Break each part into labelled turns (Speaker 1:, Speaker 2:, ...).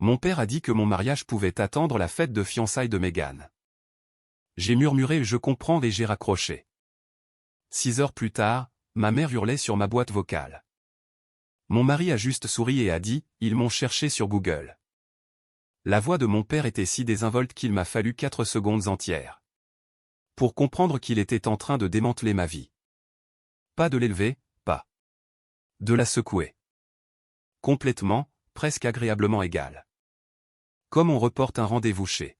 Speaker 1: Mon père a dit que mon mariage pouvait attendre la fête de fiançailles de Meghan. J'ai murmuré « je comprends » et j'ai raccroché. 6 heures plus tard, ma mère hurlait sur ma boîte vocale. Mon mari a juste souri et a dit « ils m'ont cherché sur Google ». La voix de mon père était si désinvolte qu'il m'a fallu 4 secondes entières pour comprendre qu'il était en train de démanteler ma vie. Pas de l'élever, pas de la secouer. Complètement, presque agréablement égal. Comme on reporte un rendez-vous chez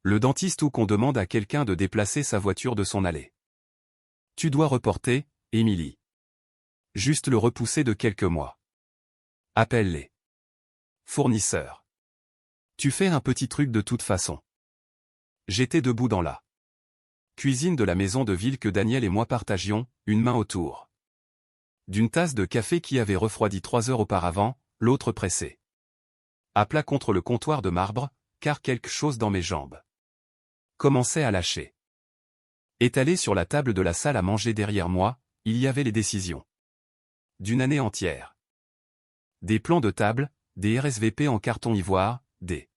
Speaker 1: le dentiste ou qu'on demande à quelqu'un de déplacer sa voiture de son allée. Tu dois reporter, Émilie. Juste le repousser de quelques mois. Appelle-les fournisseurs. Tu fais un petit truc de toute façon. J'étais debout dans la cuisine de la maison de ville que Daniel et moi partagions, une main autour d'une tasse de café qui avait refroidi 3 heures auparavant, l'autre pressée à plat contre le comptoir de marbre, car quelque chose dans mes jambes commençait à lâcher. Étalé sur la table de la salle à manger derrière moi, il y avait les décisions d'une année entière. Des plans de table, des RSVP en carton ivoire, des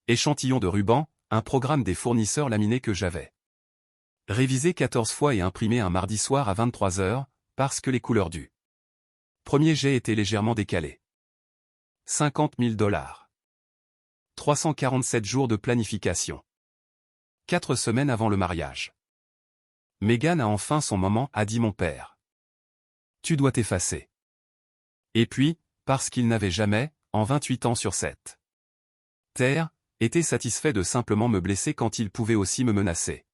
Speaker 1: échantillons de ruban, un programme des fournisseurs laminés que j'avais révisé 14 fois et imprimé un mardi soir à 23 h, parce que les couleurs du premier jet étaient légèrement décalées. 50 000 $. 347 jours de planification. 4 semaines avant le mariage. Meghan a enfin son moment, a dit mon père. Tu dois t'effacer. Et puis, parce qu'il n'avait jamais, en 28 ans sur cette terre, été satisfait de simplement me blesser quand il pouvait aussi me menacer.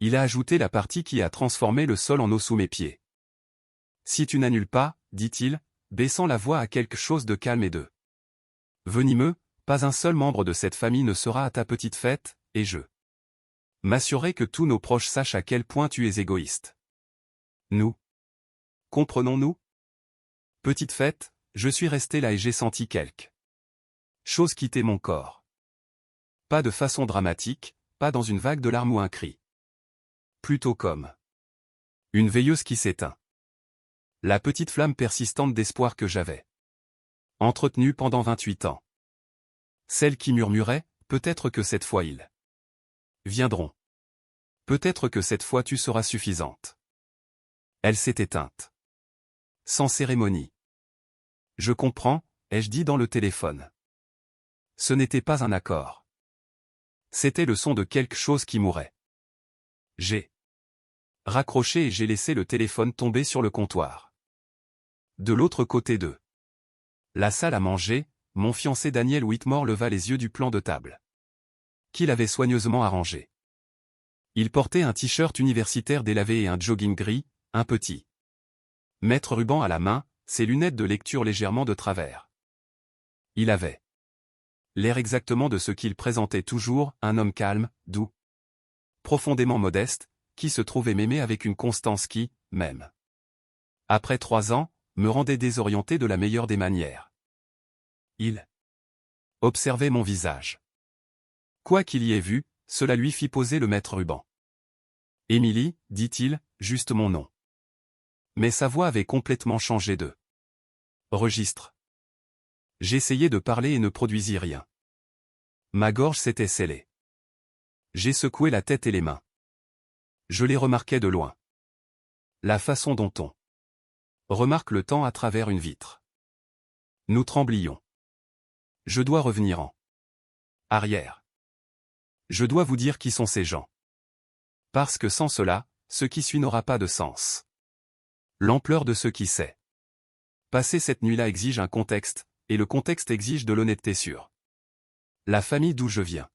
Speaker 1: Il a ajouté la partie qui a transformé le sol en eau sous mes pieds. Si tu n'annules pas, dit-il, baissant la voix à quelque chose de calme et de venimeux, pas un seul membre de cette famille ne sera à ta petite fête, et je m'assurerai que tous nos proches sachent à quel point tu es égoïste. Nous. Comprenons-nous? Petite fête, je suis resté là et j'ai senti quelque chose quitter mon corps. Pas de façon dramatique, pas dans une vague de larmes ou un cri. Plutôt comme une veilleuse qui s'éteint. La petite flamme persistante d'espoir que j'avais entretenue pendant 28 ans. Celle qui murmurait, peut-être que cette fois ils viendront. Peut-être que cette fois tu seras suffisante. Elle s'est éteinte. Sans cérémonie. Je comprends, ai-je dit dans le téléphone. Ce n'était pas un accord. C'était le son de quelque chose qui mourait. J'ai raccroché et j'ai laissé le téléphone tomber sur le comptoir. De l'autre côté de la salle à manger, mon fiancé Daniel Whitmore leva les yeux du plan de table qu'il avait soigneusement arrangé. Il portait un t-shirt universitaire délavé et un jogging gris, un petit mètre ruban à la main, ses lunettes de lecture légèrement de travers. Il avait l'air exactement de ce qu'il présentait toujours, un homme calme, doux, profondément modeste, qui se trouvait m'aimer avec une constance qui, même après 3 ans, me rendait désorienté de la meilleure des manières. Il observait mon visage. Quoi qu'il y ait vu, cela lui fit poser le maître ruban. Émilie, dit-il, juste mon nom. Mais sa voix avait complètement changé de registre. J'essayais de parler et ne produisis rien. Ma gorge s'était scellée. J'ai secoué la tête et les mains. Je les remarquais de loin. La façon dont on remarque le temps à travers une vitre. Nous tremblions. Je dois revenir en arrière. Je dois vous dire qui sont ces gens. Parce que sans cela, ce qui suit n'aura pas de sens. L'ampleur de ce qui s'est passé cette nuit-là exige un contexte, et le contexte exige de l'honnêteté sur la famille d'où je viens.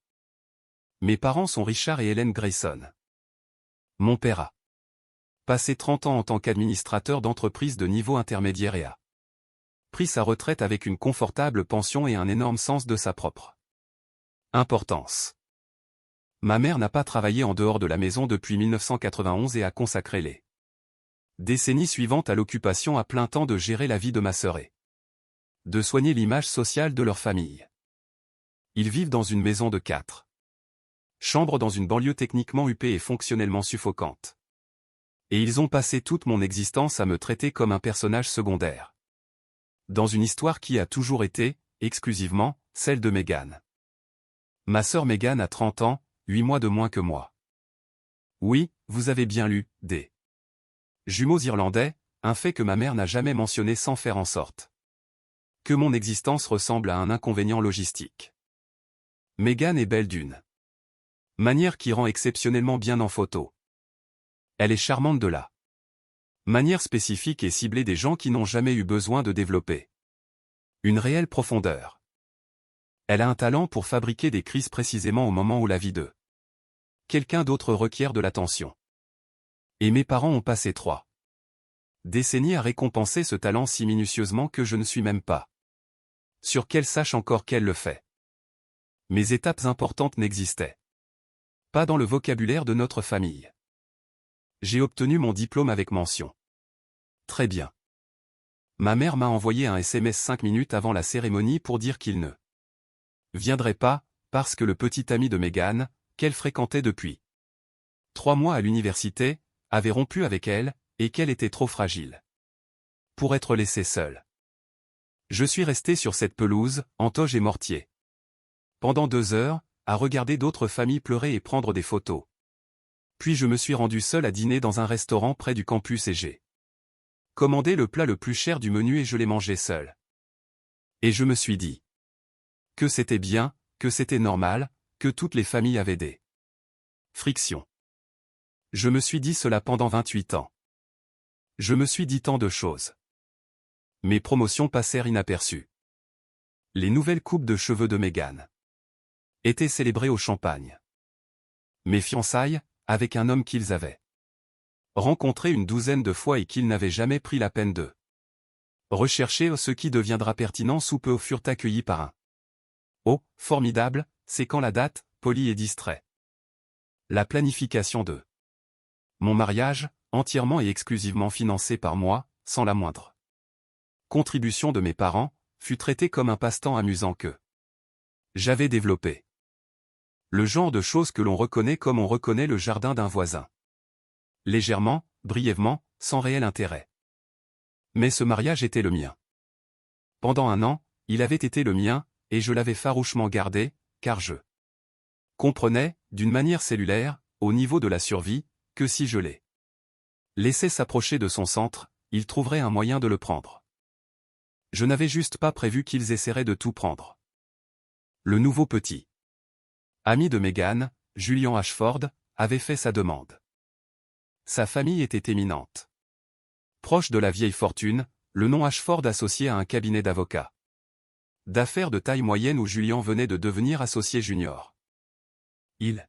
Speaker 1: Mes parents sont Richard et Helen Grayson. Mon père a passé 30 ans en tant qu'administrateur d'entreprise de niveau intermédiaire et a pris sa retraite avec une confortable pension et un énorme sens de sa propre importance. Ma mère n'a pas travaillé en dehors de la maison depuis 1991 et a consacré les décennies suivantes à l'occupation à plein temps de gérer la vie de ma sœur et de soigner l'image sociale de leur famille. Ils vivent dans une maison de 4 chambres dans une banlieue techniquement huppée et fonctionnellement suffocante. Et ils ont passé toute mon existence à me traiter comme un personnage secondaire. Dans une histoire qui a toujours été, exclusivement, celle de Meghan. Ma sœur Meghan a 30 ans, 8 mois de moins que moi. Oui, vous avez bien lu, des jumeaux irlandais, un fait que ma mère n'a jamais mentionné sans faire en sorte que mon existence ressemble à un inconvénient logistique. Meghan est belle d'une manière qui rend exceptionnellement bien en photo. Elle est charmante de la manière spécifique et ciblée des gens qui n'ont jamais eu besoin de développer une réelle profondeur. Elle a un talent pour fabriquer des crises précisément au moment où la vie de quelqu'un d'autre requiert de l'attention. Et mes parents ont passé 3 décennies à récompenser ce talent si minutieusement que je ne suis même pas sûr qu'elle sache encore qu'elle le fait. Mes étapes importantes n'existaient pas dans le vocabulaire de notre famille. J'ai obtenu mon diplôme avec mention. Très bien. Ma mère m'a envoyé un SMS 5 minutes avant la cérémonie pour dire qu'il ne viendrait pas, parce que le petit ami de Meghan, qu'elle fréquentait depuis 3 mois à l'université, avait rompu avec elle, et qu'elle était trop fragile pour être laissée seule. Je suis resté sur cette pelouse, en toge et mortier, pendant 2 heures, à regarder d'autres familles pleurer et prendre des photos. Puis je me suis rendu seul à dîner dans un restaurant près du campus et j'ai commandé le plat le plus cher du menu et je l'ai mangé seul. Et je me suis dit que c'était bien, que c'était normal, que toutes les familles avaient des frictions. Je me suis dit cela pendant 28 ans. Je me suis dit tant de choses. Mes promotions passèrent inaperçues. Les nouvelles coupes de cheveux de Meghan étaient célébrées au champagne. Mes fiançailles, avec un homme qu'ils avaient rencontré une douzaine de fois et qu'ils n'avaient jamais pris la peine de rechercher ce qui deviendra pertinent sous peu, furent accueillis par un « Oh, formidable, c'est quand la date, poli et distrait ». La planification de mon mariage, entièrement et exclusivement financé par moi, sans la moindre contribution de mes parents, fut traitée comme un passe-temps amusant que j'avais développé. Le genre de choses que l'on reconnaît comme on reconnaît le jardin d'un voisin. Légèrement, brièvement, sans réel intérêt. Mais ce mariage était le mien. Pendant 1 an, il avait été le mien, et je l'avais farouchement gardé, car je comprenais, d'une manière cellulaire, au niveau de la survie, que si je les laissais s'approcher de son centre, il trouverait un moyen de le prendre. Je n'avais juste pas prévu qu'ils essaieraient de tout prendre. Le nouveau petit ami de Meghan, Julian Ashford, avait fait sa demande. Sa famille était éminente. Proche de la vieille fortune, le nom Ashford associé à un cabinet d'avocats d'affaires de taille moyenne où Julian venait de devenir associé junior. Il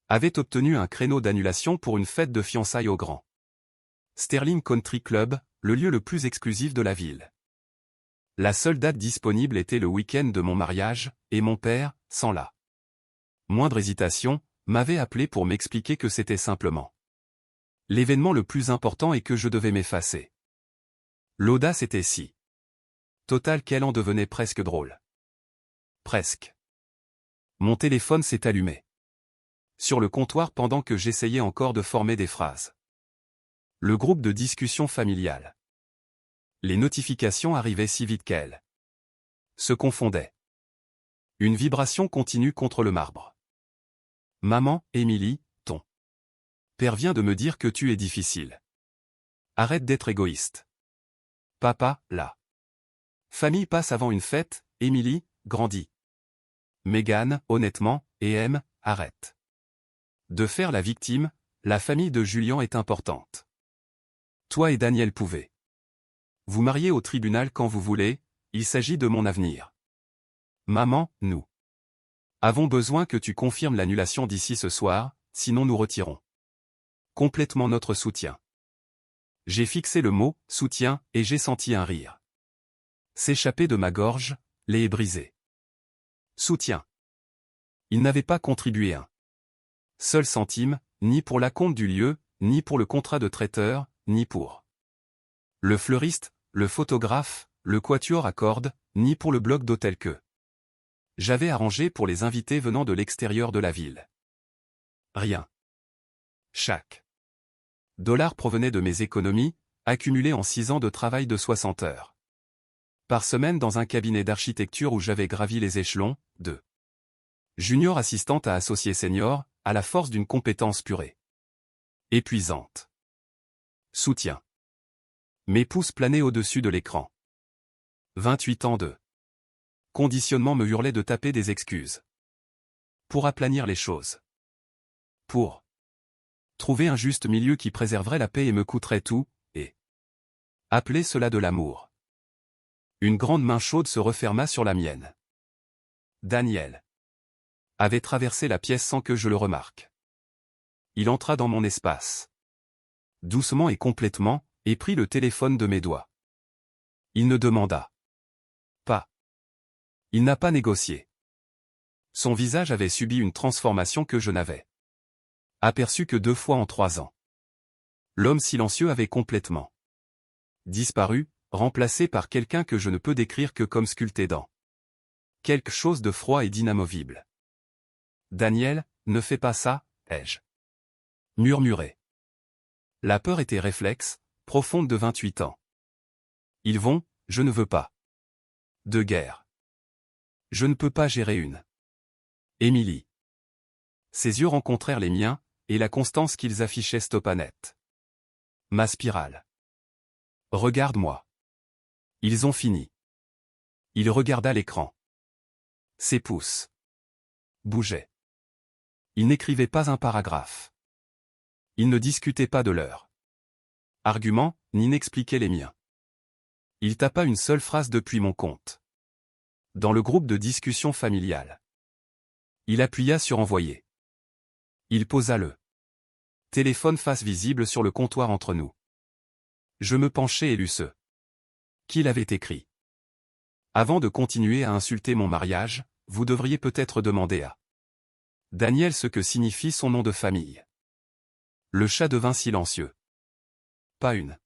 Speaker 1: avait obtenu un créneau d'annulation pour une fête de fiançailles au Grand Sterling Country Club, le lieu le plus exclusif de la ville. La seule date disponible était le week-end de mon mariage, et mon père, sans la moindre hésitation, m'avait appelé pour m'expliquer que c'était simplement l'événement le plus important et que je devais m'effacer. L'audace était si totale qu'elle en devenait presque drôle. Presque. Mon téléphone s'est allumé sur le comptoir pendant que j'essayais encore de former des phrases. Le groupe de discussion familiale. Les notifications arrivaient si vite qu'elles se confondaient. Une vibration continue contre le marbre. Maman, Émilie, ton père vient de me dire que tu es difficile. Arrête d'être égoïste. Papa, la famille passe avant une fête, Émilie, grandit. Meghan, honnêtement, et M, arrête de faire la victime, la famille de Julian est importante. Toi et Daniel pouvez vous marier au tribunal quand vous voulez, il s'agit de mon avenir. Maman, nous avons besoin que tu confirmes l'annulation d'ici ce soir, sinon nous retirons complètement notre soutien. J'ai fixé le mot « soutien » et j'ai senti un rire s'échapper de ma gorge, les brisé. Soutien. Il n'avait pas contribué un seul centime, ni pour l'acompte du lieu, ni pour le contrat de traiteur, ni pour le fleuriste, le photographe, le quatuor à cordes, ni pour le bloc d'hôtel que j'avais arrangé pour les invités venant de l'extérieur de la ville. Rien. Chaque dollar provenait de mes économies, accumulées en 6 ans de travail de 60 heures. par semaine dans un cabinet d'architecture où j'avais gravi les échelons, de junior assistante à associé senior, à la force d'une compétence purée. Épuisante. Soutien. Mes pouces planaient au-dessus de l'écran. 28 ans de conditionnement me hurlait de taper des excuses. Pour aplanir les choses. Pour trouver un juste milieu qui préserverait la paix et me coûterait tout, et appeler cela de l'amour. Une grande main chaude se referma sur la mienne. Daniel avait traversé la pièce sans que je le remarque. Il entra dans mon espace. Doucement et complètement, et prit le téléphone de mes doigts. Il ne demanda pas. Il n'a pas négocié. Son visage avait subi une transformation que je n'avais aperçue que 2 fois en 3 ans. L'homme silencieux avait complètement disparu, remplacé par quelqu'un que je ne peux décrire que comme sculpté dans quelque chose de froid et d'inamovible. Daniel, ne fais pas ça, ai-je murmuré. La peur était réflexe, profonde de 28 ans. Ils vont, je ne veux pas de guerre. Je ne peux pas gérer une. Émilie. Ses yeux rencontrèrent les miens, et la constance qu'ils affichaient stoppa net. Ma spirale. Regarde-moi. Ils ont fini. Il regarda l'écran. Ses pouces bougeaient. Il n'écrivait pas un paragraphe. Il ne discutait pas de leurs arguments, ni n'expliquait les miens. Il tapa une seule phrase depuis mon compte. Dans le groupe de discussion familiale. Il appuya sur envoyer. Il posa le téléphone face visible sur le comptoir entre nous. Je me penchai et lus ce qu'il avait écrit. Avant de continuer à insulter mon mariage, vous devriez peut-être demander à Daniel ce que signifie son nom de famille. Le chat devint silencieux. Pas une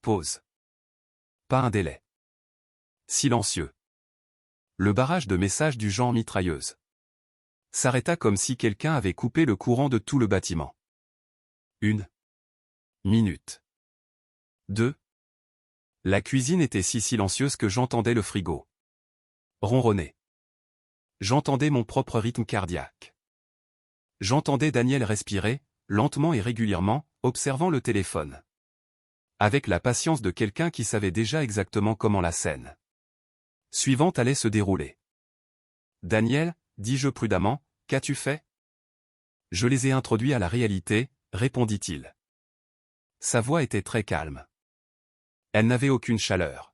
Speaker 1: pause. Pas un délai. Silencieux. Le barrage de messages du genre mitrailleuse s'arrêta comme si quelqu'un avait coupé le courant de tout le bâtiment. 1 minute. 2. La cuisine était si silencieuse que j'entendais le frigo ronronner. J'entendais mon propre rythme cardiaque. J'entendais Daniel respirer, lentement et régulièrement, observant le téléphone. Avec la patience de quelqu'un qui savait déjà exactement comment la scène suivante allait se dérouler. Daniel, dis-je prudemment, qu'as-tu fait? Je les ai introduits à la réalité, répondit-il. Sa voix était très calme. Elle n'avait aucune chaleur.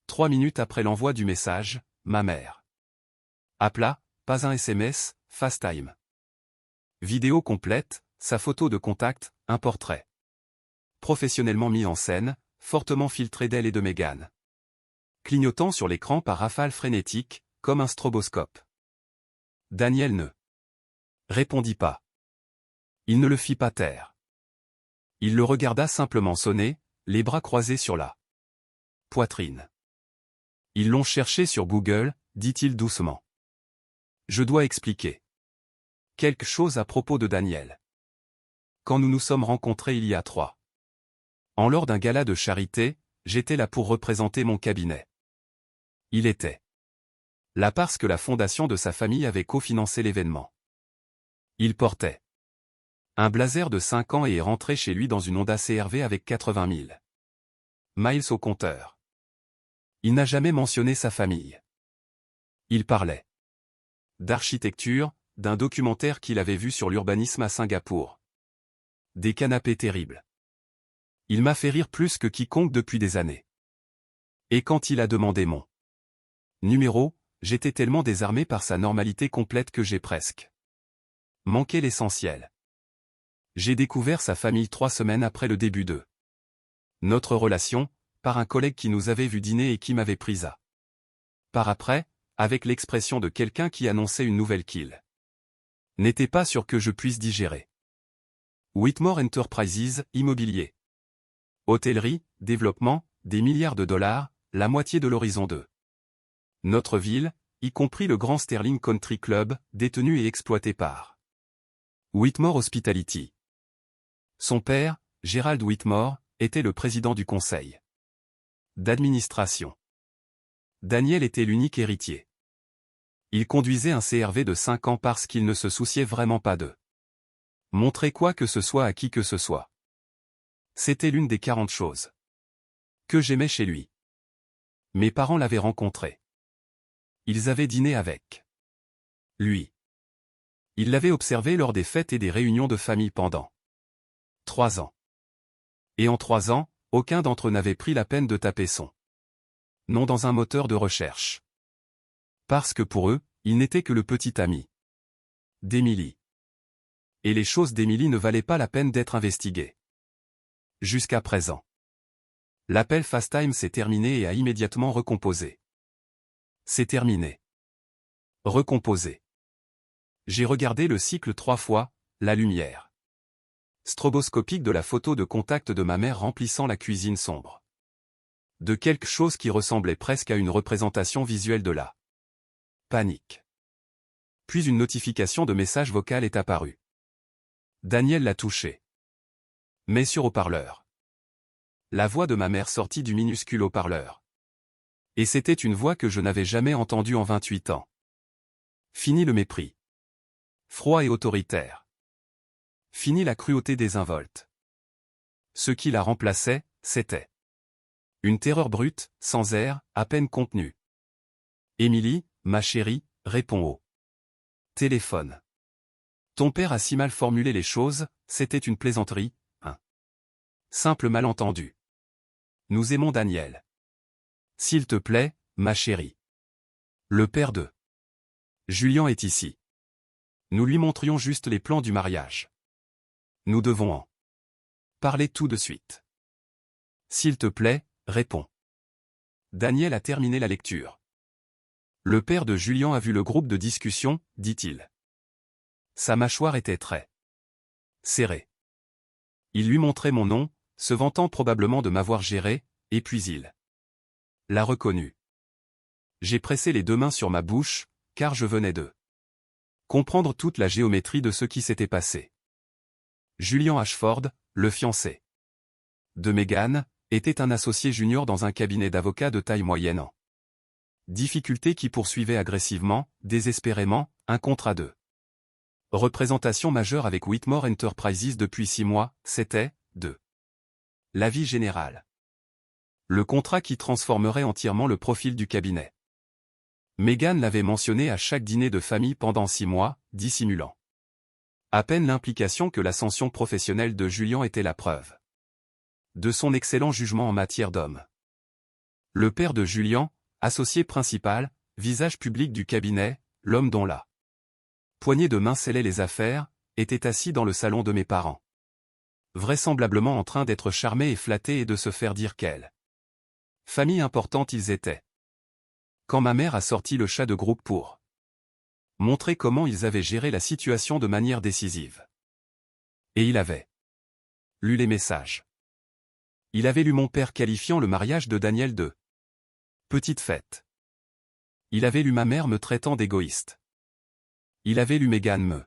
Speaker 1: 3 minutes après l'envoi du message, ma mère appela, pas un SMS, FaceTime. Vidéo complète, sa photo de contact, un portrait. Professionnellement mis en scène, fortement filtré d'elle et de Meghan. Clignotant sur l'écran par rafales frénétiques, comme un stroboscope. Daniel ne répondit pas. Il ne le fit pas taire. Il le regarda simplement sonner, les bras croisés sur la poitrine. Ils l'ont cherché sur Google, dit-il doucement. Je dois expliquer quelque chose à propos de Daniel. Quand nous nous sommes rencontrés il y a 3 ans lors d'un gala de charité, j'étais là pour représenter mon cabinet. Il était là parce que la fondation de sa famille avait cofinancé l'événement. Il portait un blazer de 5 ans et est rentré chez lui dans une Honda CR-V avec 80 000 miles au compteur. Il n'a jamais mentionné sa famille. Il parlait d'architecture, d'un documentaire qu'il avait vu sur l'urbanisme à Singapour. Des canapés terribles. Il m'a fait rire plus que quiconque depuis des années. Et quand il a demandé mon numéro, j'étais tellement désarmé par sa normalité complète que j'ai presque manqué l'essentiel. J'ai découvert sa famille 3 semaines après le début de notre relation, par un collègue qui nous avait vu dîner et qui m'avait pris à part après, avec l'expression de quelqu'un qui annonçait une nouvelle qu'il n'était pas sûr que je puisse digérer. Whitmore Enterprises, immobilier. Hôtellerie, développement, des milliards de dollars, la moitié de l'horizon de notre ville, y compris le Grand Sterling Country Club, détenu et exploité par Whitmore Hospitality. Son père, Gerald Whitmore, était le président du conseil d'administration Daniel était l'unique héritier. Il conduisait un CRV de 5 ans parce qu'il ne se souciait vraiment pas d'eux. Montrer quoi que ce soit à qui que ce soit. C'était l'une des 40 choses que j'aimais chez lui. Mes parents l'avaient rencontré. Ils avaient dîné avec lui. Ils l'avaient observé lors des fêtes et des réunions de famille pendant 3 ans. Et en 3 ans, aucun d'entre eux n'avait pris la peine de taper son nom dans un moteur de recherche. Parce que pour eux, il n'était que le petit ami d'Émilie. Et les choses d'Émilie ne valaient pas la peine d'être investiguées. Jusqu'à présent. L'appel FaceTime s'est terminé et a immédiatement recomposé. C'est terminé. Recomposé. J'ai regardé le cycle 3 fois, la lumière stroboscopique de la photo de contact de ma mère remplissant la cuisine sombre. De quelque chose qui ressemblait presque à une représentation visuelle de la panique. Puis une notification de message vocal est apparue. Daniel l'a touché. Mais sur haut-parleur. La voix de ma mère sortit du minuscule haut-parleur. Et c'était une voix que je n'avais jamais entendue en 28 ans. Fini le mépris. Froid et autoritaire. Fini la cruauté désinvolte. Ce qui la remplaçait, c'était une terreur brute, sans air, à peine contenue. Émilie, ma chérie, réponds au téléphone. Ton père a si mal formulé les choses, c'était une plaisanterie, un simple malentendu. Nous aimons Daniel. S'il te plaît, ma chérie. Le père de Julien est ici. Nous lui montrions juste les plans du mariage. Nous devons en parler tout de suite. S'il te plaît, réponds. Daniel a terminé la lecture. Le père de Julien a vu le groupe de discussion, dit-il. Sa mâchoire était très serrée. Il lui montrait mon nom, se vantant probablement de m'avoir géré, et puis il l'a reconnu. J'ai pressé les 2 mains sur ma bouche, car je venais de comprendre toute la géométrie de ce qui s'était passé. Julian Ashford, le fiancé de Meghan, était un associé junior dans un cabinet d'avocats de taille moyenne en difficulté qui poursuivait agressivement, désespérément, un contrat de représentation majeure avec Whitmore Enterprises depuis 6 mois, c'était, de l'avis général. Le contrat qui transformerait entièrement le profil du cabinet. Meghan l'avait mentionné à chaque dîner de famille pendant 6 mois, dissimulant à peine l'implication que l'ascension professionnelle de Julien était la preuve de son excellent jugement en matière d'homme. Le père de Julien, associé principal, visage public du cabinet, l'homme dont la poignée de main scellait les affaires, était assis dans le salon de mes parents. Vraisemblablement en train d'être charmé et flatté et de se faire dire quelle famille importante ils étaient. Quand ma mère a sorti le chat de groupe pour montrer comment ils avaient géré la situation de manière décisive. Et il avait lu les messages. Il avait lu mon père qualifiant le mariage de Daniel de petite fête. Il avait lu ma mère me traitant d'égoïste. Il avait lu Meghan me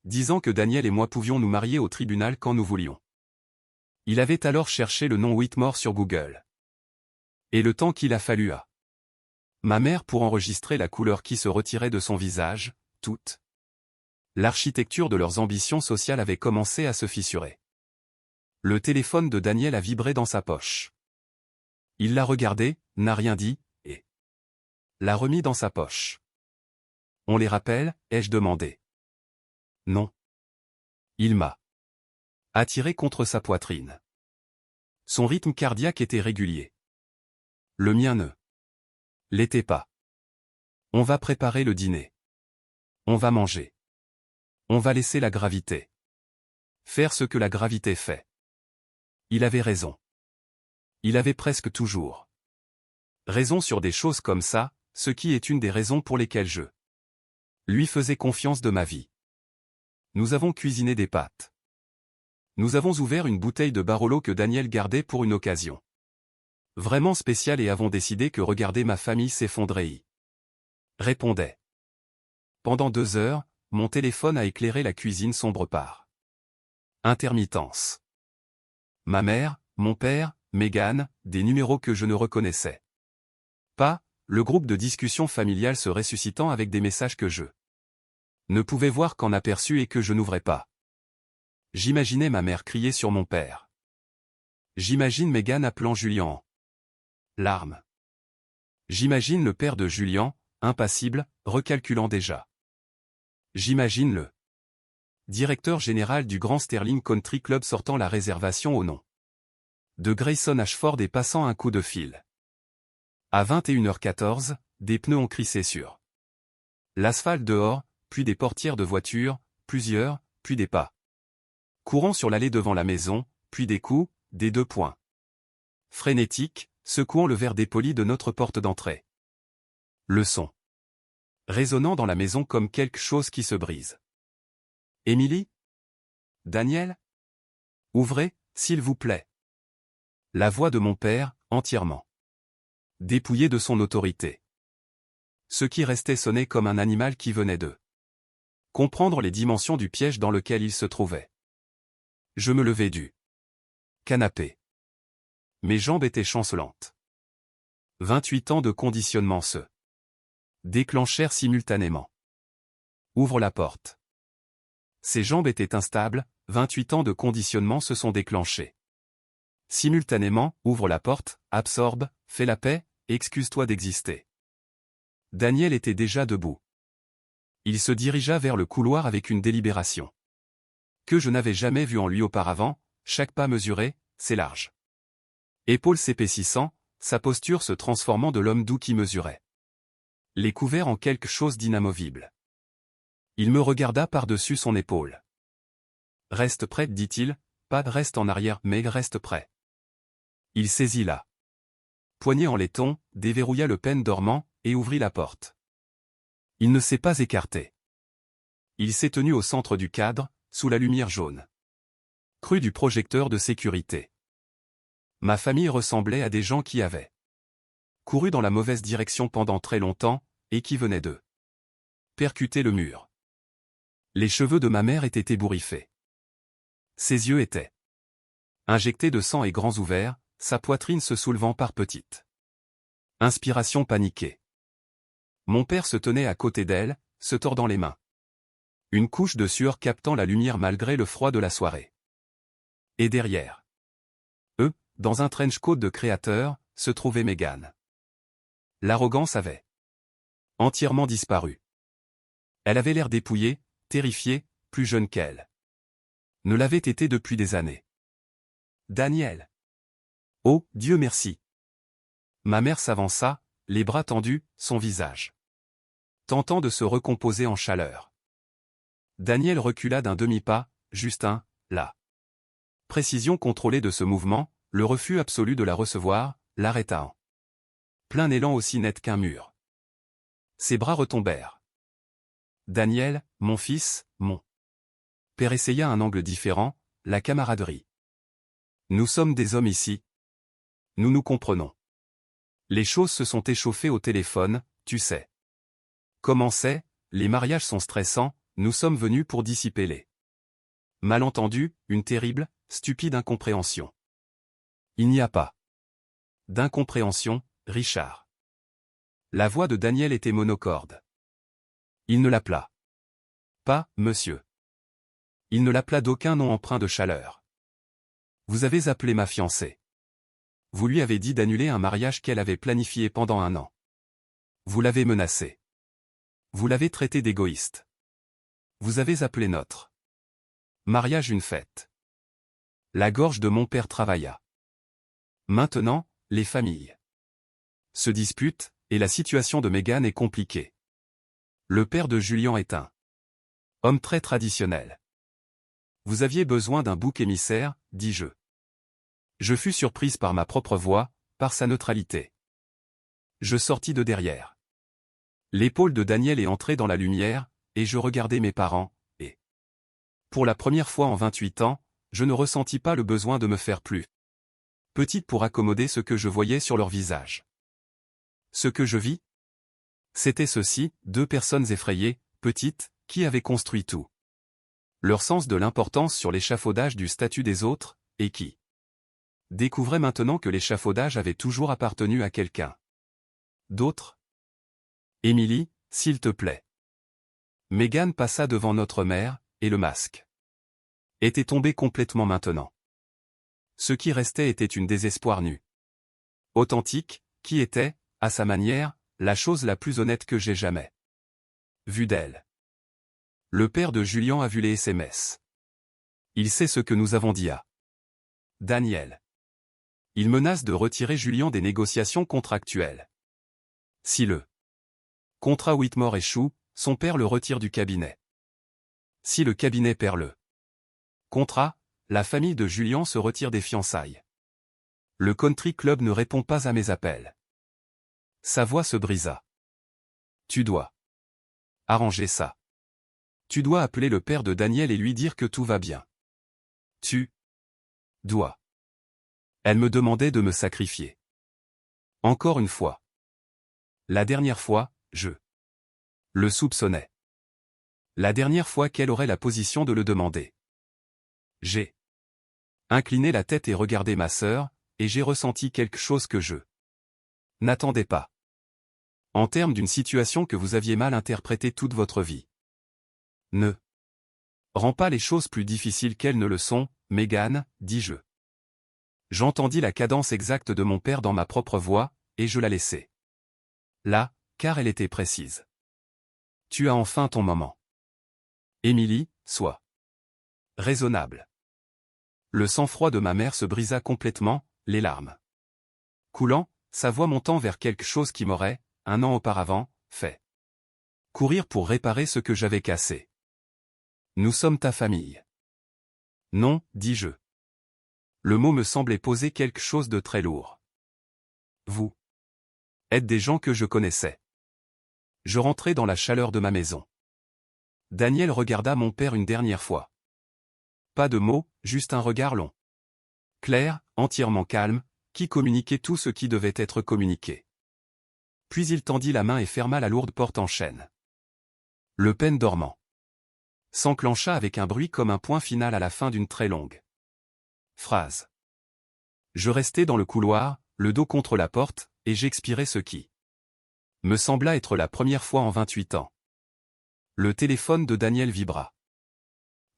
Speaker 1: disant que Daniel et moi pouvions nous marier au tribunal quand nous voulions. Il avait alors cherché le nom Whitmore sur Google. Et le temps qu'il a fallu à ma mère pour enregistrer la couleur qui se retirait de son visage, toute l'architecture de leurs ambitions sociales avait commencé à se fissurer. Le téléphone de Daniel a vibré dans sa poche. Il l'a regardé, n'a rien dit, et l'a remis dans sa poche. On les rappelle, ai-je demandé. Non. Il m'a attiré contre sa poitrine. Son rythme cardiaque était régulier. Le mien ne l'était pas. On va préparer le dîner. On va manger. On va laisser la gravité faire ce que la gravité fait. Il avait raison. Il avait presque toujours raison sur des choses comme ça, ce qui est une des raisons pour lesquelles je lui faisais confiance de ma vie. Nous avons cuisiné des pâtes. Nous avons ouvert une bouteille de Barolo que Daniel gardait pour une occasion vraiment spéciale et avons décidé que regarder ma famille s'effondrer y répondait. Pendant 2 heures, mon téléphone a éclairé la cuisine sombre par intermittence. Ma mère, mon père, Meghan, des numéros que je ne reconnaissais pas, le groupe de discussion familiale se ressuscitant avec des messages que je ne pouvais voir qu'en aperçu et que je n'ouvrais pas. J'imaginais ma mère crier sur mon père. J'imagine Mégane appelant Julien en larmes. J'imagine le père de Julien, impassible, recalculant déjà. J'imagine le directeur général du Grand Sterling Country Club sortant la réservation au nom de Grayson Ashford et passant un coup de fil. À 21h14, des pneus ont crissé sur l'asphalte dehors, puis des portières de voiture, plusieurs, puis des pas courant sur l'allée devant la maison, puis des coups, des 2 points frénétiques, secouant le verre dépoli de notre porte d'entrée. Le son résonnant dans la maison comme quelque chose qui se brise. Émilie? Daniel? Ouvrez, s'il vous plaît. La voix de mon père, entièrement dépouillée de son autorité. Ce qui restait sonnait comme un animal qui venait de comprendre les dimensions du piège dans lequel il se trouvait. Je me levai du canapé. Mes jambes étaient chancelantes. 28 ans de conditionnement se déclenchèrent simultanément. Ouvre la porte. Ses jambes étaient instables, 28 ans de conditionnement se sont déclenchés. Simultanément, ouvre la porte, absorbe, fais la paix, excuse-toi d'exister. Daniel était déjà debout. Il se dirigea vers le couloir avec une délibération que je n'avais jamais vue en lui auparavant, chaque pas mesuré, c'est large. Épaules s'épaississant, sa posture se transformant de l'homme doux qui mesurait les couverts en quelque chose d'inamovible. Il me regarda par-dessus son épaule. Reste prêt, dit-il, pas de reste en arrière, mais reste prêt. Il saisit la poignée en laiton, déverrouilla le pêne dormant, et ouvrit la porte. Il ne s'est pas écarté. Il s'est tenu au centre du cadre, sous la lumière jaune crue du projecteur de sécurité. Ma famille ressemblait à des gens qui avaient couru dans la mauvaise direction pendant très longtemps, et qui venaient de percuter le mur. Les cheveux de ma mère étaient ébouriffés. Ses yeux étaient injectés de sang et grands ouverts, sa poitrine se soulevant par petites inspirations paniquées. Mon père se tenait à côté d'elle, se tordant les mains. Une couche de sueur captant la lumière malgré le froid de la soirée. Et derrière eux, dans un trench coat de créateur, se trouvait Mégane. L'arrogance avait entièrement disparu. Elle avait l'air dépouillée, terrifiée, plus jeune qu'elle ne l'avait été depuis des années. Daniel. Oh, Dieu merci. Ma mère s'avança, les bras tendus, son visage tentant de se recomposer en chaleur. Daniel recula d'un demi-pas, Justin, la précision contrôlée de ce mouvement, le refus absolu de la recevoir, l'arrêta en plein élan aussi net qu'un mur. Ses bras retombèrent. Daniel, mon fils, mon père essaya un angle différent, la camaraderie. Nous sommes des hommes ici. Nous nous comprenons. Les choses se sont échauffées au téléphone, tu sais. Comment c'est, les mariages sont stressants, nous sommes venus pour dissiper les malentendus, une terrible, stupide incompréhension. Il n'y a pas d'incompréhension, Richard. La voix de Daniel était monocorde. Il ne l'appela pas, monsieur. Il ne l'appela d'aucun nom empreint de chaleur. Vous avez appelé ma fiancée. Vous lui avez dit d'annuler un mariage qu'elle avait planifié pendant 1 an. Vous l'avez menacée. Vous l'avez traité d'égoïste. Vous avez appelé notre mariage une fête. La gorge de mon père travailla. Maintenant, les familles se disputent, et la situation de Mégane est compliquée. Le père de Julien est un homme très traditionnel. Vous aviez besoin d'un bouc émissaire, dis-je. Je fus surprise par ma propre voix, par sa neutralité. Je sortis de derrière l'épaule de Daniel et entrai dans la lumière, et je regardai mes parents, et pour la première fois en 28 ans, je ne ressentis pas le besoin de me faire plus petite pour accommoder ce que je voyais sur leur visage. Ce que je vis, c'était ceci, 2 personnes effrayées, petites, qui avaient construit tout leur sens de l'importance sur l'échafaudage du statut des autres, et qui découvraient maintenant que l'échafaudage avait toujours appartenu à quelqu'un d'autre. Émilie, s'il te plaît. Meghan passa devant notre mère, et le masque était tombé complètement maintenant. Ce qui restait était une désespoir nue. Authentique, qui était, à sa manière, la chose la plus honnête que j'ai jamais vue d'elle. Le père de Julian a vu les SMS. Il sait ce que nous avons dit à Daniel. Il menace de retirer Julian des négociations contractuelles. Si le contrat Whitmore échoue, son père le retire du cabinet. Si le cabinet perd le contrat, la famille de Julian se retire des fiançailles. Le country club ne répond pas à mes appels. Sa voix se brisa. Tu dois arranger ça. Tu dois appeler le père de Daniel et lui dire que tout va bien. Tu dois. Elle me demandait de me sacrifier. Encore une fois. La dernière fois, je le soupçonnais. La dernière fois qu'elle aurait la position de le demander. J'ai incliné la tête et regardé ma sœur, et j'ai ressenti quelque chose que je n'attendais pas. En termes d'une situation que vous aviez mal interprétée toute votre vie. Ne rends pas les choses plus difficiles qu'elles ne le sont, Meghan, dis-je. J'entendis la cadence exacte de mon père dans ma propre voix, et je la laissai là, car elle était précise. Tu as enfin ton moment. Émilie, sois raisonnable. Le sang-froid de ma mère se brisa complètement, les larmes coulant, sa voix montant vers quelque chose qui m'aurait, un an auparavant, fait courir pour réparer ce que j'avais cassé. Nous sommes ta famille. Non, dis-je. Le mot me semblait poser quelque chose de très lourd. Vous êtes des gens que je connaissais. Je rentrai dans la chaleur de ma maison. Daniel regarda mon père une dernière fois. Pas de mots, juste un regard long. Clair, entièrement calme, qui communiquait tout ce qui devait être communiqué. Puis il tendit la main et ferma la lourde porte en chêne. Le peine dormant s'enclencha avec un bruit comme un point final à la fin d'une très longue phrase. Je restai dans le couloir, le dos contre la porte, et j'expirais ce qui me sembla être la première fois en 28 ans. Le téléphone de Daniel vibra.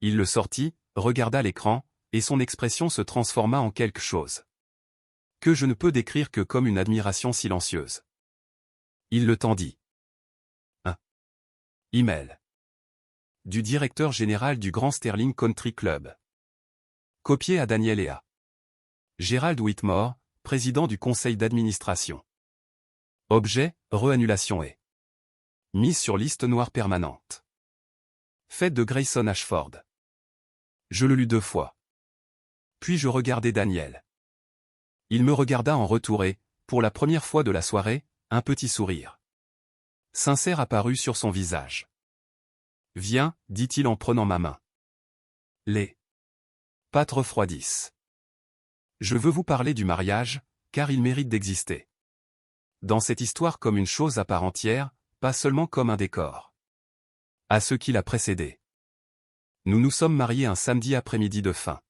Speaker 1: Il le sortit, regarda l'écran, et son expression se transforma en quelque chose que je ne peux décrire que comme une admiration silencieuse. Il le tendit. Un email du directeur général du Grand Sterling Country Club. Copié à Daniel et à Gerald Whitmore, président du conseil d'administration. Objet, reannulation et mise sur liste noire permanente. Fête de Grayson Ashford. Je le lus 2 fois. Puis je regardai Daniel. Il me regarda en retour et, pour la première fois de la soirée, un petit sourire sincère apparut sur son visage. Viens, dit-il en prenant ma main. Les pattes refroidissent. Je veux vous parler du mariage, car il mérite d'exister. Dans cette histoire comme une chose à part entière, pas seulement comme un décor. À ce qui l'a précédé. Nous nous sommes mariés un samedi après-midi de fin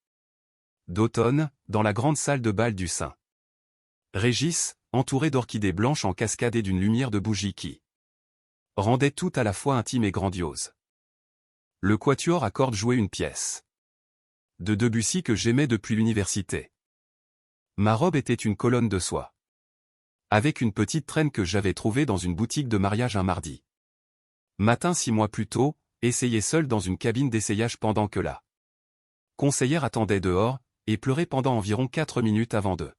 Speaker 1: d'automne, dans la grande salle de bal du Saint Régis, entouré d'orchidées blanches en cascade et d'une lumière de bougies qui rendait tout à la fois intime et grandiose. Le quatuor à cordes jouait une pièce de Debussy que j'aimais depuis l'université. Ma robe était une colonne de soie, avec une petite traîne que j'avais trouvée dans une boutique de mariage un mardi matin 6 mois plus tôt, essayée seule dans une cabine d'essayage pendant que la conseillère attendait dehors, et pleurait pendant environ 4 minutes avant de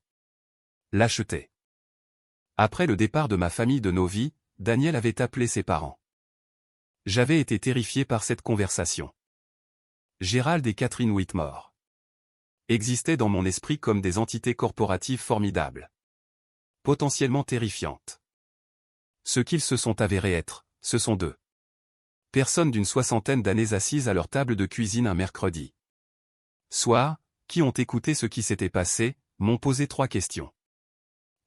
Speaker 1: l'acheter. Après le départ de ma famille de Novi, Daniel avait appelé ses parents. J'avais été terrifié par cette conversation. Gerald et Catherine Whitmore existaient dans mon esprit comme des entités corporatives formidables, potentiellement terrifiantes. Ce qu'ils se sont avérés être, ce sont 2 personnes d'une 60aine d'années assises à leur table de cuisine un mercredi soir, qui ont écouté ce qui s'était passé, m'ont posé 3 questions.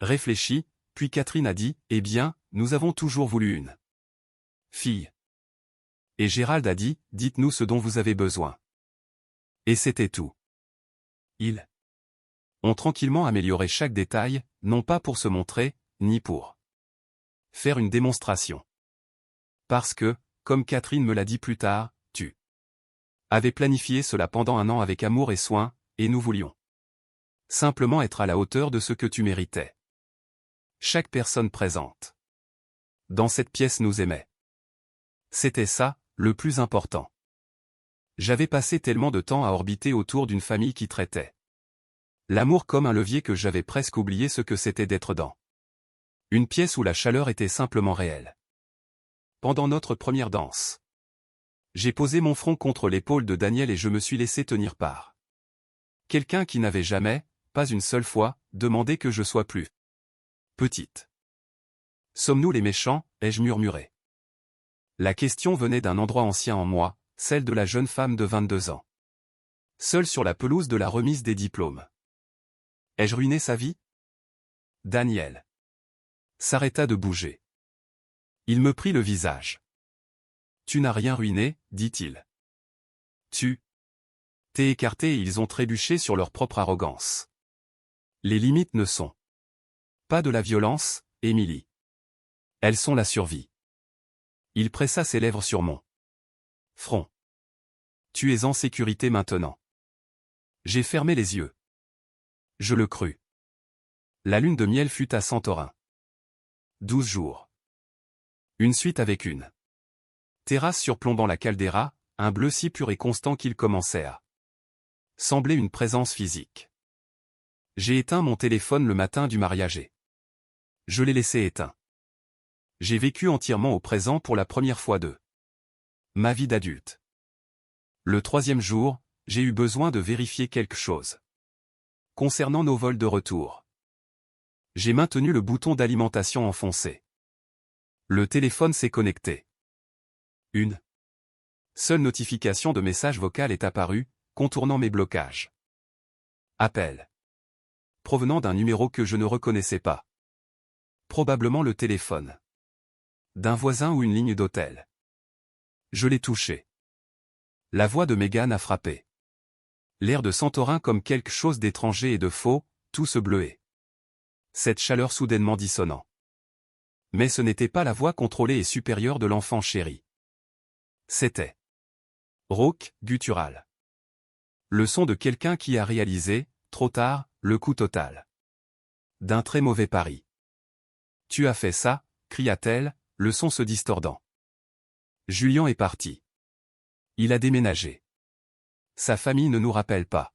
Speaker 1: Réfléchi, puis Catherine a dit, eh bien, nous avons toujours voulu une fille. Et Gérald a dit, dites-nous ce dont vous avez besoin. Et c'était tout. Ils ont tranquillement amélioré chaque détail, non pas pour se montrer, ni pour faire une démonstration. Parce que, comme Catherine me l'a dit plus tard, tu avais planifié cela pendant un an avec amour et soin, et nous voulions simplement être à la hauteur de ce que tu méritais. Chaque personne présente dans cette pièce nous aimait. C'était ça, le plus important. J'avais passé tellement de temps à orbiter autour d'une famille qui traitait l'amour comme un levier que j'avais presque oublié ce que c'était d'être dans une pièce où la chaleur était simplement réelle. Pendant notre première danse, j'ai posé mon front contre l'épaule de Daniel et je me suis laissé tenir par quelqu'un qui n'avait jamais, pas une seule fois, demandé que je sois plus petite. Sommes-nous les méchants, ai-je murmuré. La question venait d'un endroit ancien en moi, celle de la jeune femme de 22 ans. Seule sur la pelouse de la remise des diplômes. Ai-je ruiné sa vie? Daniel s'arrêta de bouger. Il me prit le visage. Tu n'as rien ruiné, dit-il. Tu t'es écarté et ils ont trébuché sur leur propre arrogance. Les limites ne sont pas de la violence, Émilie. Elles sont la survie. Il pressa ses lèvres sur mon front. Tu es en sécurité maintenant. J'ai fermé les yeux. Je le crus. La lune de miel fut à Santorin. 12 jours. Une suite avec une terrasse surplombant la caldeira, un bleu si pur et constant qu'il commençait à sembler une présence physique. J'ai éteint mon téléphone le matin du mariage et je l'ai laissé éteint. J'ai vécu entièrement au présent pour la première fois de ma vie d'adulte. Le 3e jour, j'ai eu besoin de vérifier quelque chose. Concernant nos vols de retour, j'ai maintenu le bouton d'alimentation enfoncé. Le téléphone s'est connecté. Une seule notification de message vocal est apparue, contournant mes blocages. Appel. Provenant d'un numéro que je ne reconnaissais pas. Probablement le téléphone d'un voisin ou une ligne d'hôtel. Je l'ai touché. La voix de Mégane a frappé. L'air de Santorin comme quelque chose d'étranger et de faux, tout se bleuait. Cette chaleur soudainement dissonant. Mais ce n'était pas la voix contrôlée et supérieure de l'enfant chéri. C'était rauque, guttural. Le son de quelqu'un qui a réalisé, trop tard, le coup total d'un très mauvais pari. Tu as fait ça, cria-t-elle, le son se distordant. Julien est parti. Il a déménagé. Sa famille ne nous rappelle pas.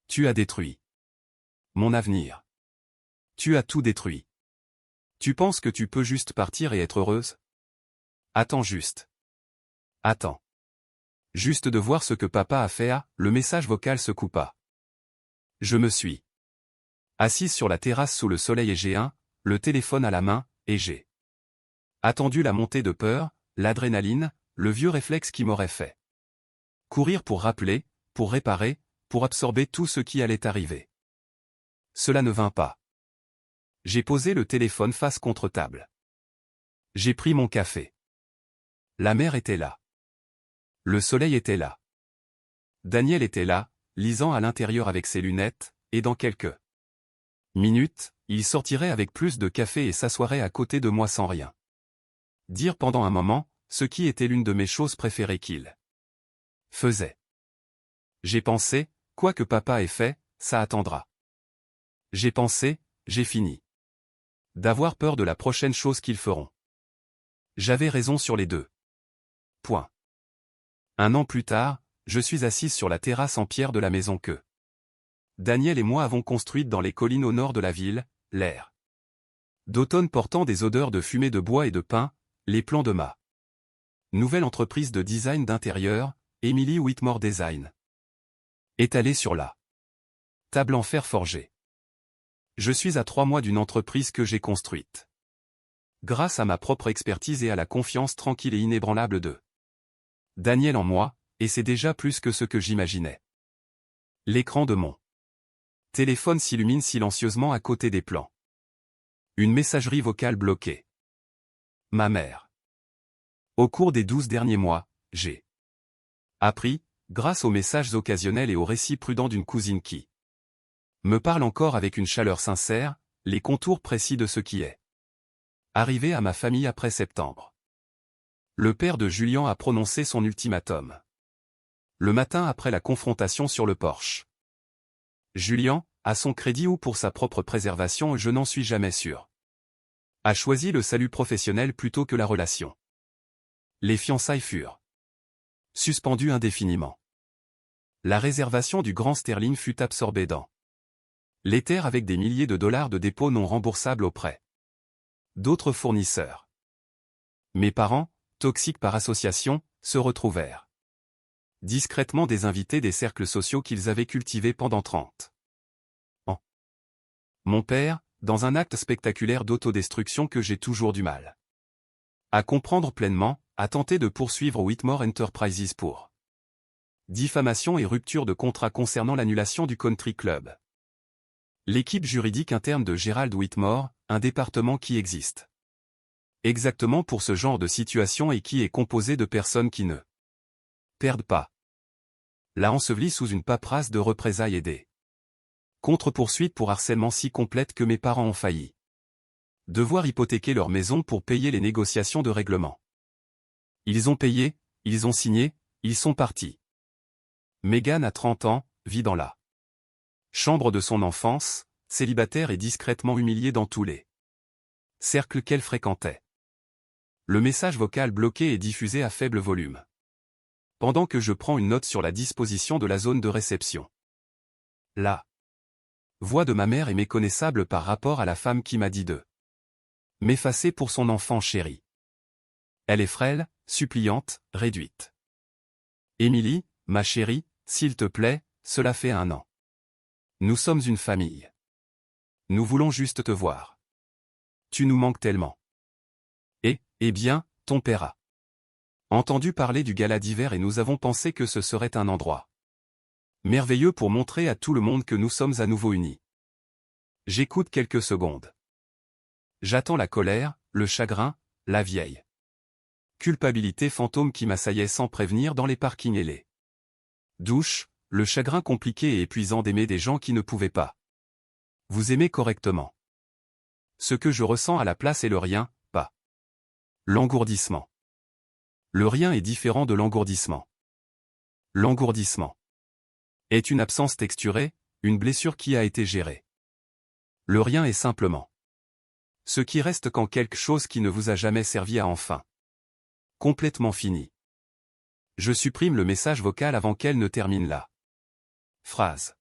Speaker 1: Tu as détruit mon avenir. Tu as tout détruit. Tu penses que tu peux juste partir et être heureuse? Attends juste. Attends. Juste de voir ce que papa a fait. Le message vocal se coupa. Je me suis assise sur la terrasse sous le soleil égéen, le téléphone à la main, et j'ai attendu la montée de peur, l'adrénaline, le vieux réflexe qui m'aurait fait courir pour rappeler, pour réparer, pour absorber tout ce qui allait arriver. Cela ne vint pas. J'ai posé le téléphone face contre table. J'ai pris mon café. La mer était là. Le soleil était là. Daniel était là, lisant à l'intérieur avec ses lunettes, et dans quelques minutes, il sortirait avec plus de café et s'assoirait à côté de moi sans rien dire pendant un moment, ce qui était l'une de mes choses préférées qu'il faisait. J'ai pensé, quoi que papa ait fait, ça attendra. J'ai pensé, j'ai fini d'avoir peur de la prochaine chose qu'ils feront. J'avais raison sur les deux points. Un an plus tard, je suis assise sur la terrasse en pierre de la maison que Daniel et moi avons construite dans les collines au nord de la ville, l'air d'automne portant des odeurs de fumée de bois et de pin, les plans de ma nouvelle entreprise de design d'intérieur, Emily Whitmore Design, étalée sur la table en fer forgé. Je suis à 3 mois d'une entreprise que j'ai construite grâce à ma propre expertise et à la confiance tranquille et inébranlable de Daniel en moi, et c'est déjà plus que ce que j'imaginais. L'écran de mon téléphone s'illumine silencieusement à côté des plans. Une messagerie vocale bloquée. Ma mère. Au cours des 12 derniers mois, j'ai appris, grâce aux messages occasionnels et aux récits prudents d'une cousine qui me parle encore avec une chaleur sincère, les contours précis de ce qui est arrivé à ma famille après septembre. Le père de Julien a prononcé son ultimatum. Le matin après la confrontation sur le porche. Julien, à son crédit ou pour sa propre préservation, je n'en suis jamais sûr, a choisi le salut professionnel plutôt que la relation. Les fiançailles furent suspendues indéfiniment. La réservation du Grand Sterling fut absorbée dans l'éther avec des milliers de dollars de dépôts non remboursables auprès d'autres fournisseurs. Mes parents, toxiques par association, se retrouvèrent discrètement désinvités des cercles sociaux qu'ils avaient cultivés pendant 30 ans. Mon père, dans un acte spectaculaire d'autodestruction que j'ai toujours du mal à comprendre pleinement, a tenté de poursuivre Whitmore Enterprises pour diffamation et rupture de contrat concernant l'annulation du Country Club. L'équipe juridique interne de Gerald Whitmore, un département qui existe exactement pour ce genre de situation et qui est composé de personnes qui ne perdent pas, l'a enseveli sous une paperasse de représailles et des contre-poursuites pour harcèlement si complète que mes parents ont failli devoir hypothéquer leur maison pour payer les négociations de règlement. Ils ont payé, ils ont signé, ils sont partis. Meghan a 30 ans, vit dans la chambre de son enfance, célibataire et discrètement humiliée dans tous les cercles qu'elle fréquentait. Le message vocal bloqué est diffusé à faible volume, pendant que je prends une note sur la disposition de la zone de réception. La voix de ma mère est méconnaissable par rapport à la femme qui m'a dit de m'effacer pour son enfant chéri. Elle est frêle, suppliante, réduite. Émilie, ma chérie, s'il te plaît, cela fait 1 an. Nous sommes une famille. Nous voulons juste te voir. Tu nous manques tellement. Eh bien, ton père a entendu parler du gala d'hiver et nous avons pensé que ce serait un endroit merveilleux pour montrer à tout le monde que nous sommes à nouveau unis. J'écoute quelques secondes. J'attends la colère, le chagrin, la vieille culpabilité fantôme qui m'assaillait sans prévenir dans les parkings et les douches, le chagrin compliqué et épuisant d'aimer des gens qui ne pouvaient pas vous aimer correctement. Ce que je ressens à la place est le rien, pas l'engourdissement. Le rien est différent de l'engourdissement. L'engourdissement est une absence texturée, une blessure qui a été gérée. Le rien est simplement ce qui reste quand quelque chose qui ne vous a jamais servi a enfin complètement fini. Je supprime le message vocal avant qu'elle ne termine la phrase.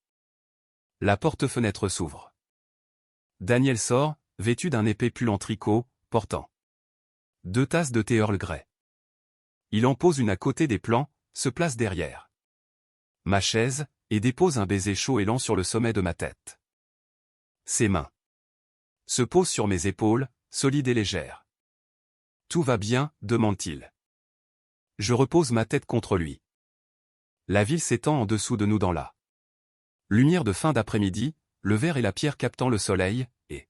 Speaker 1: La porte-fenêtre s'ouvre. Daniel sort, vêtu d'un épais pull en tricot, portant 2 tasses de thé Earl Grey. Il en pose une à côté des plans, se place derrière ma chaise, et dépose un baiser chaud et lent sur le sommet de ma tête. Ses mains se posent sur mes épaules, solides et légères. Tout va bien, demande-t-il. Je repose ma tête contre lui. La ville s'étend en dessous de nous dans la lumière de fin d'après-midi, le verre et la pierre captant le soleil, et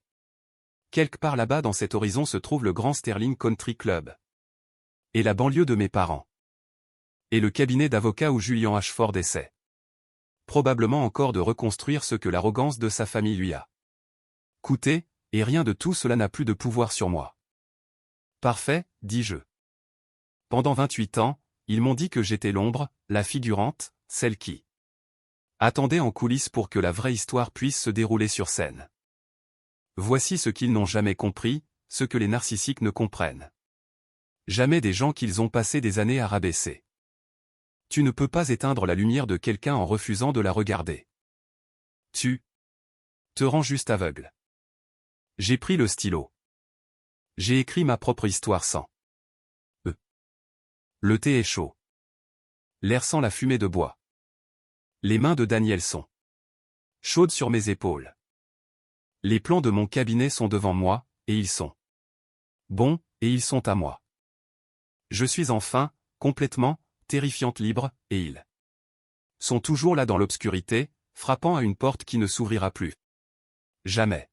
Speaker 1: quelque part là-bas dans cet horizon se trouve le Grand Sterling Country Club. Et la banlieue de mes parents. Et le cabinet d'avocat où Julian Ashford essaie probablement encore de reconstruire ce que l'arrogance de sa famille lui a coûté, et rien de tout cela n'a plus de pouvoir sur moi. Parfait, dis-je. Pendant 28 ans, ils m'ont dit que j'étais l'ombre, la figurante, celle qui attendait en coulisses pour que la vraie histoire puisse se dérouler sur scène. Voici ce qu'ils n'ont jamais compris, ce que les narcissiques ne comprennent jamais des gens qu'ils ont passé des années à rabaisser. Tu ne peux pas éteindre la lumière de quelqu'un en refusant de la regarder. Tu te rends juste aveugle. J'ai pris le stylo. J'ai écrit ma propre histoire sans eux. Le thé est chaud. L'air sent la fumée de bois. Les mains de Daniel sont chaudes sur mes épaules. Les plans de mon cabinet sont devant moi, et ils sont bons, et ils sont à moi. Je suis enfin, complètement, terrifiante libre, et ils sont toujours là dans l'obscurité, frappant à une porte qui ne s'ouvrira plus. Jamais.